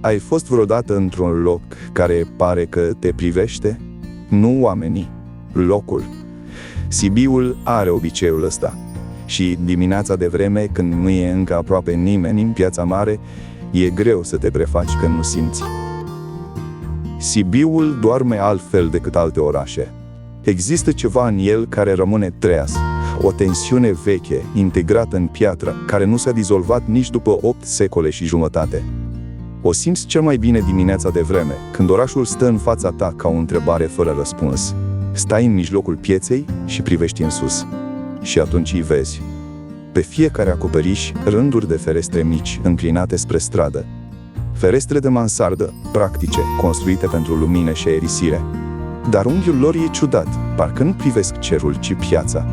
Ai fost vreodată într-un loc care pare că te privește? Nu oamenii, locul. Sibiul are obiceiul ăsta. Și dimineața de vreme, când nu e încă aproape nimeni în Piața Mare, e greu să te prefaci că nu simți. Sibiul doarme altfel decât alte orașe. Există ceva în el care rămâne treaz, o tensiune veche, integrată în piatră, care nu s-a dizolvat nici după 8 secole și jumătate. O simți cel mai bine dimineața de vreme, când orașul stă în fața ta ca o întrebare fără răspuns. Stai în mijlocul pieței și privești în sus. Și atunci îi vezi. Pe fiecare acoperiș, rânduri de ferestre mici, înclinate spre stradă. Ferestre de mansardă, practice, construite pentru lumină și aerisire. Dar unghiul lor e ciudat, parcă nu privesc cerul, ci piața.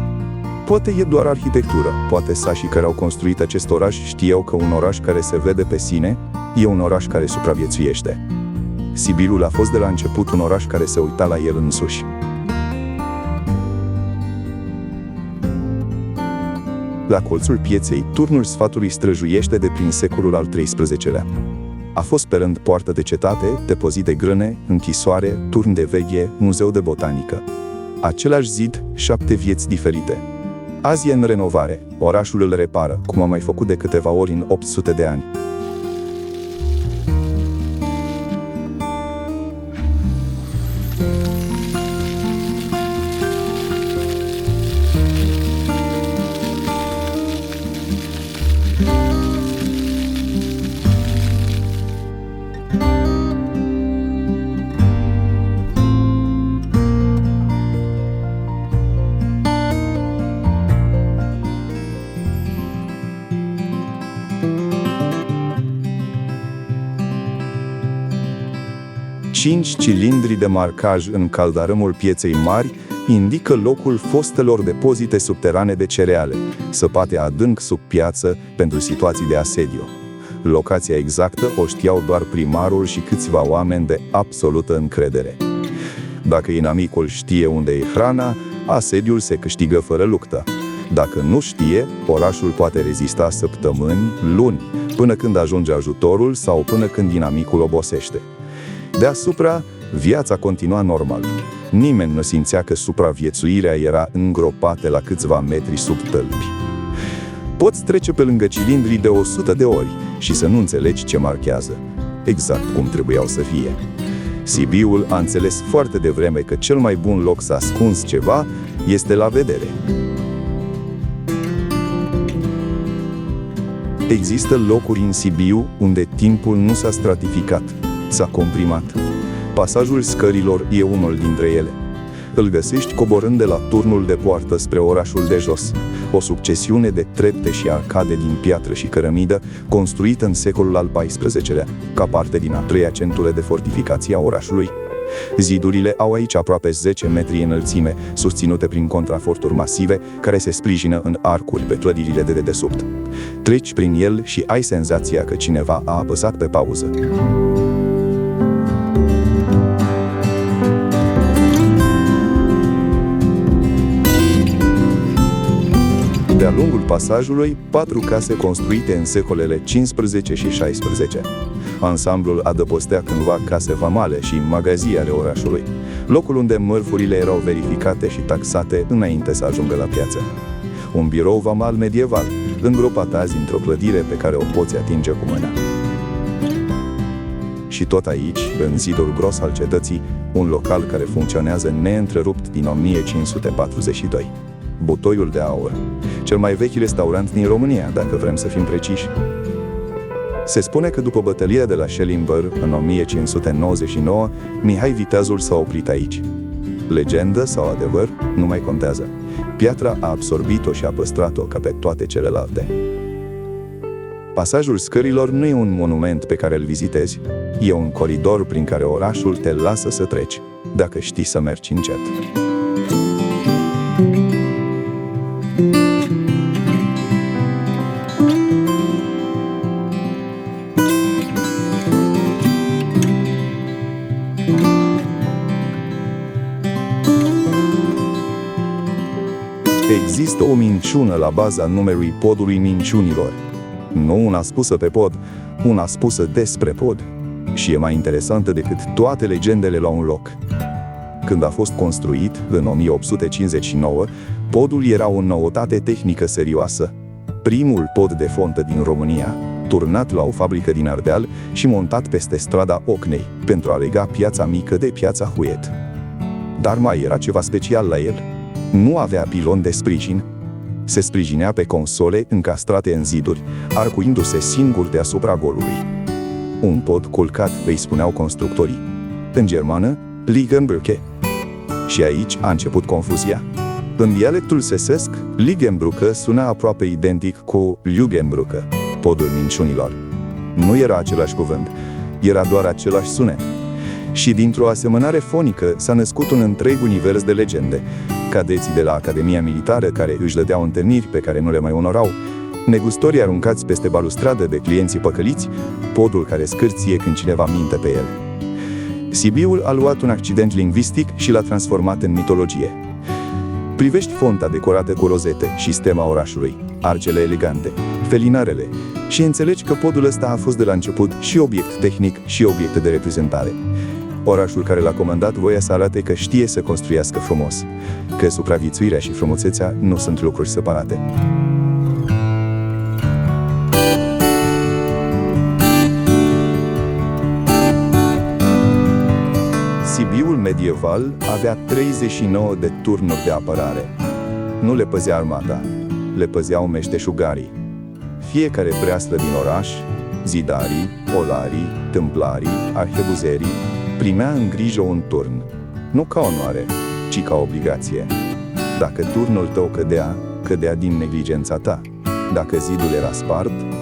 Poate e doar arhitectură, poate sașii care au construit acest oraș știau că un oraș care se vede pe sine e un oraș care supraviețuiește. Sibiul a fost de la început un oraș care se uita la el însuși. La colțul pieței, turnul sfatului străjuiește de prin secolul al XIII-lea. A fost pe rând poartă de cetate, depozit de grâne, închisoare, turn de veche, muzeu de botanică. Același zid, 7 vieți diferite. Azi e în renovare, orașul îl repară, cum a mai făcut de câteva ori în 800 de ani. Cinci cilindri de marcaj în caldarâmul Pieței Mari indică locul fostelor depozite subterane de cereale, săpate adânc sub piață pentru situații de asediu. Locația exactă o știau doar primarul și câțiva oameni de absolută încredere. Dacă inamicul știe unde e hrana, asediul se câștigă fără luptă. Dacă nu știe, orașul poate rezista săptămâni, luni, până când ajunge ajutorul sau până când inamicul obosește. Deasupra, viața continua normal. Nimeni nu simțea că supraviețuirea era îngropată la câțiva metri sub tălpi. Poți trece pe lângă cilindrii de 100 de ori și să nu înțelegi ce marchează, exact cum trebuiau să fie. Sibiul a înțeles foarte devreme că cel mai bun loc să ascunzi ceva este la vedere. Există locuri în Sibiu unde timpul nu s-a stratificat, s-a comprimat. Pasajul scărilor e unul dintre ele. Îl găsești coborând de la turnul de poartă spre orașul de jos, o succesiune de trepte și arcade din piatră și cărămidă, construită în secolul al XIV-lea, ca parte din a treia centură de fortificație a orașului. Zidurile au aici aproape 10 metri înălțime, susținute prin contraforturi masive, care se sprijină în arcuri pe clădirile de dedesubt. Treci prin el și ai senzația că cineva a apăsat pe pauză. De-a lungul pasajului, 4 case construite în secolele 15 și 16. Ansamblul adăpostea cândva case vamale și magazii ale orașului, locul unde mărfurile erau verificate și taxate înainte să ajungă la piață. Un birou vamal medieval, îngropat azi într-o clădire pe care o poți atinge cu mâna. Și tot aici, în zidul gros al cetății, un local care funcționează neîntrerupt din 1542. Butoiul de Aur, cel mai vechi restaurant din România, dacă vrem să fim preciși. Se spune că după bătălia de la Schellimber, în 1599, Mihai Viteazul s-a oprit aici. Legendă sau adevăr, nu mai contează. Piatra a absorbit-o și a păstrat-o ca pe toate celelalte. Pasajul scărilor nu e un monument pe care îl vizitezi, e un coridor prin care orașul te lasă să treci, dacă știi să mergi încet. Există o minciună la baza numelui podului minciunilor. Nu una spusă pe pod, una spusă despre pod. și e mai interesantă decât toate legendele la un loc. Când a fost construit, în 1859, podul era o noutate tehnică serioasă. Primul pod de fontă din România, turnat la o fabrică din Ardeal și montat peste strada Ocnei, pentru a lega Piața Mică de Piața Huet. Dar mai era ceva special la el. Nu avea pilon de sprijin. Se sprijinea pe console încastrate în ziduri, arcuindu-se singur deasupra golului. Un pod culcat, îi spuneau constructorii. În germană, Liegenbrücke. Și aici a început confuzia. În dialectul sesesc, Liegenbrücke suna aproape identic cu Lügenbrücke, podul minciunilor. Nu era același cuvânt, era doar același sunet. Și dintr-o asemănare fonică s-a născut un întreg univers de legende. Cadeții de la Academia Militară care își dădeau întâlniri pe care nu le mai onorau, negustorii aruncați peste balustradă de clienții păcăliți, podul care scârție când cineva minte pe el. Sibiul a luat un accident lingvistic și l-a transformat în mitologie. Privești fonta decorată cu rozete și stema orașului, arcele elegante, felinarele, și înțelegi că podul ăsta a fost de la început și obiect tehnic și obiect de reprezentare. Orașul care l-a comandat voia să arate că știe să construiască frumos, că supraviețuirea și frumusețea nu sunt lucruri separate. Sibiul medieval avea 39 de turnuri de apărare. Nu le păzea armata, le păzeau meșteșugarii. Fiecare breaslă din oraș, zidarii, olarii, tâmplarii, arhebuzerii, primea în grijă un turn, nu ca onoare, ci ca obligație. Dacă turnul tău cădea din neglijența ta. Dacă zidul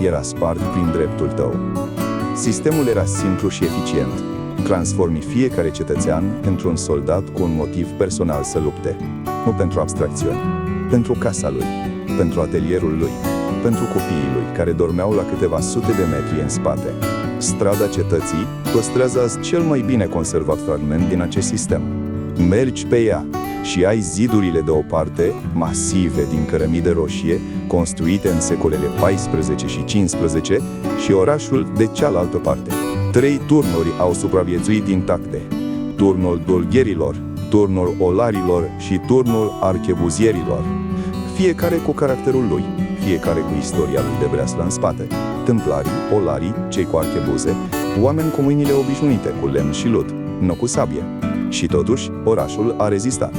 era spart prin dreptul tău. Sistemul era simplu și eficient. Transformi fiecare cetățean într-un soldat cu un motiv personal să lupte. Nu pentru abstracțiuni, pentru casa lui, pentru atelierul lui, pentru copiii lui care dormeau la câteva sute de metri în spate. Strada cetății păstrează azi cel mai bine conservat fragment din acest sistem. Mergi pe ea și ai zidurile de o parte, masive din cărămidă roșie, construite în secolele 14 și 15, și orașul de cealaltă parte. 3 turnuri au supraviețuit intacte: turnul dulgherilor, turnul olarilor și turnul archebuzierilor. Fiecare cu caracterul lui, fiecare cu istoria lui de breaslă în spate. Tâmplarii, olarii, cei cu archebuze, oameni cu mâinile obișnuite, cu lemn și lut, nu cu sabie. Și totuși, orașul a rezistat.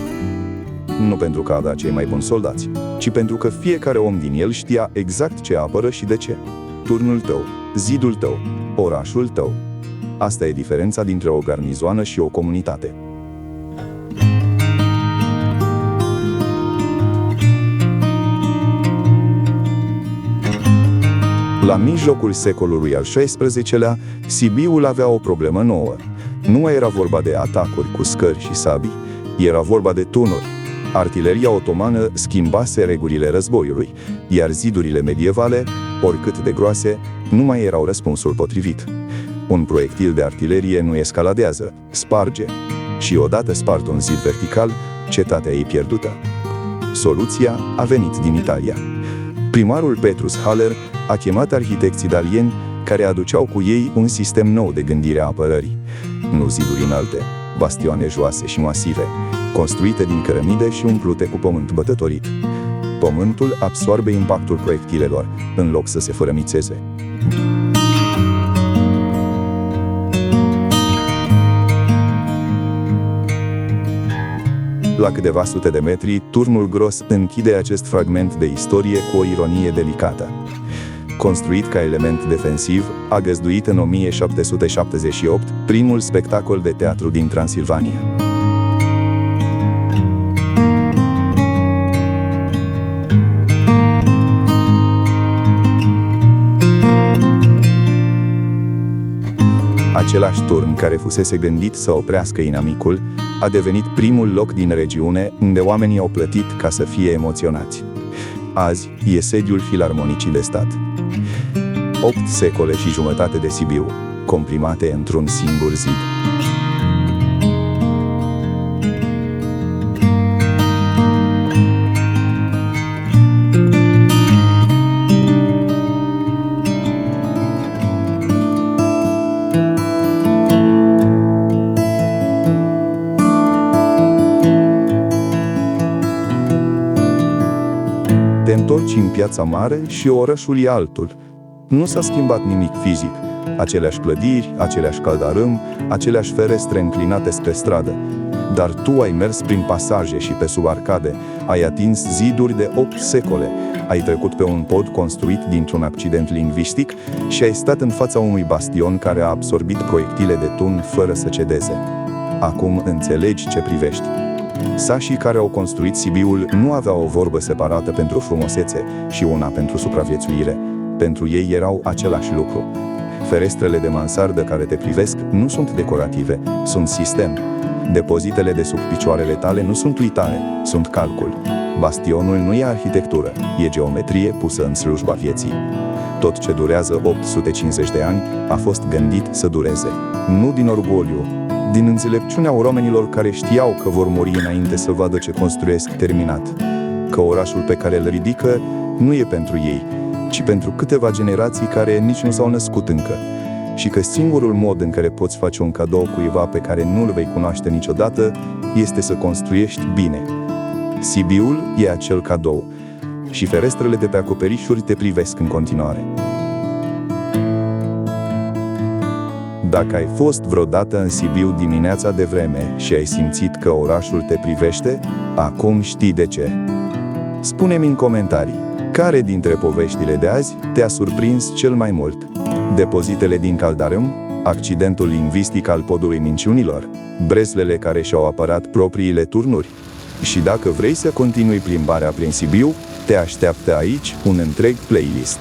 Nu pentru că avea cei mai buni soldați, ci pentru că fiecare om din el știa exact ce apără și de ce. Turnul tău, zidul tău, orașul tău. Asta e diferența dintre o garnizoană și o comunitate. La mijlocul secolului al XVI-lea, Sibiul avea o problemă nouă. Nu mai era vorba de atacuri cu scări și sabii, era vorba de tunuri. Artileria otomană schimbase regulile războiului, iar zidurile medievale, oricât de groase, nu mai erau răspunsul potrivit. Un proiectil de artilerie nu escaladează, sparge. Și odată spart un zid vertical, cetatea e pierdută. Soluția a venit din Italia. Primarul Petrus Haller a chemat arhitecți italieni care aduceau cu ei un sistem nou de gândire a apărării. Nu ziduri înalte, bastioane joase și masive, construite din cărămide și umplute cu pământ bătătorit. Pământul absorbe impactul proiectilelor, în loc să se fărămițeze. La câteva sute de metri, turnul gros închide acest fragment de istorie cu o ironie delicată. Construit ca element defensiv, a găzduit în 1778 primul spectacol de teatru din Transilvania. Același turn care fusese gândit să oprească inamicul a devenit primul loc din regiune unde oamenii au plătit ca să fie emoționați. Azi e sediul Filarmonicii de Stat. 8 secole și jumătate de Sibiu, comprimate într-un singur zid. urci în Piața Mare și orașul e altul. Nu s-a schimbat nimic fizic. Aceleași clădiri, aceleași caldarâm, aceleași ferestre înclinate spre stradă. Dar tu ai mers prin pasaje și pe sub arcade, ai atins ziduri de 8 secole, ai trecut pe un pod construit dintr-un accident lingvistic și ai stat în fața unui bastion care a absorbit proiectile de tun fără să cedeze. Acum înțelegi ce privești. Sașii care au construit Sibiul nu aveau o vorbă separată pentru frumusețe și una pentru supraviețuire. Pentru ei erau același lucru. Ferestrele de mansardă care te privesc nu sunt decorative, sunt sistem. Depozitele de sub picioarele tale nu sunt uitare, sunt calcul. Bastionul nu e arhitectură, e geometrie pusă în slujba vieții. Tot ce durează 850 de ani a fost gândit să dureze. Nu din orgoliu, din înțelepciunea oamenilor care știau că vor muri înainte să vadă ce construiesc terminat. Că orașul pe care îl ridică nu e pentru ei, ci pentru câteva generații care nici nu s-au născut încă. Și că singurul mod în care poți face un cadou cuiva pe care nu-l vei cunoaște niciodată este să construiești bine. Sibiul e acel cadou și ferestrele de pe acoperișuri te privesc în continuare. Dacă ai fost vreodată în Sibiu dimineața de vreme și ai simțit că orașul te privește, acum știi de ce. Spune-mi în comentarii, care dintre poveștile de azi te-a surprins cel mai mult? Depozitele din caldarâm? Accidentul lingvistic al podului minciunilor? Breslele care și-au apărat propriile turnuri? Și dacă vrei să continui plimbarea prin Sibiu, te așteaptă aici un întreg playlist.